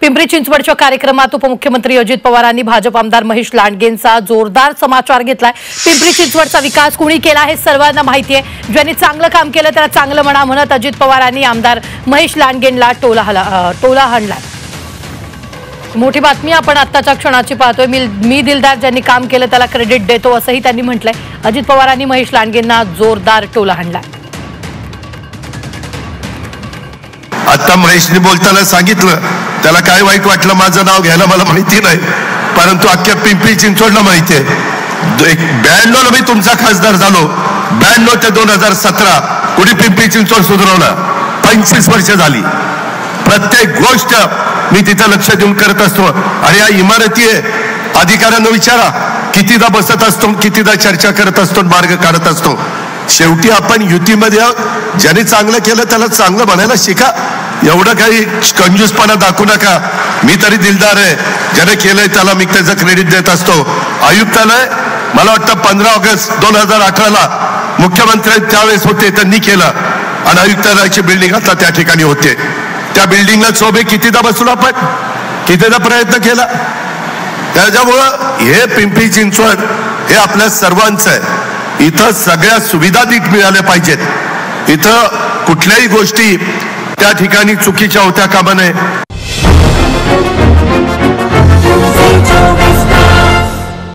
पिंपरी चिंचवडच्या कार्यक्रमात उपमुख्यमंत्री अजित पवारांनी भाजप आमदार महेश लांडगेंचा जोरदार समाचार घेतलाय। पिंपरी चिंचवडचा विकास कुणी केला हे सर्वांना माहिती आहे। ज्यांनी चांगलं काम केलं त्याला चांगलं म्हणा म्हणत अजित पवारांनी आमदार महेश लांडगेंना टोला हाणला। मोठी बातमी आपण आत्ताच्या क्षणाची पाहतोय। मी दिलदार ज्यांनी काम केलं त्याला क्रेडिट देतो असंही त्यांनी म्हटलंय। अजित पवारांनी महेश लांडगेंना जोरदार टोला हाणला। आता महेशने बोलताना सांगितलं त्याला काय वाईट वाटलं माझं नाव घ्यायला मला माहिती नाही, परंतु अख्ख्या पिंपरी चिंचवडला माहिती आहे। 92 ला मी तुमचा खासदार झालो, 92 ते 2017 कुणी पिंपरी चिंचवड सुधारवलं? 25 वर्ष झाली। प्रत्येक गोष्ट मी तिथे लक्ष देऊन करत असतो। आणि या इमारती अधिकाऱ्यांना विचारा, कितीदा बसत असतो, कितीदा चर्चा करत असतो, मार्ग काढत असतो। शेवटी आपण युतीमध्ये ज्याने चांगलं केलं त्याला चांगलं म्हणायला शिका। एवढं काही कंजूसपणा दाखवू नका। मी तरी दिलदार आहे, ज्याने केलंय त्याला मी त्याचं क्रेडिट देत असतो। आयुक्तालय मला वाटतं 15 ऑगस्ट 2018 मुख्यमंत्री त्यावेळेस होते, त्यांनी केलं आणि आयुक्तालयाची बिल्डिंग आता त्या ठिकाणी होते। त्या बिल्डिंगला शोभे कितीदा बसलो आपण, कितीदा प्रयत्न केला। त्याच्यामुळं हे पिंपरी चिंचवड हे आपल्या सर्वांचं आहे। इथं सगळ्या सुविधा नीट मिळाल्या पाहिजेत। इथं कुठल्याही गोष्टी त्या ठिकाणी चुकीच्या होत्या कामा नये।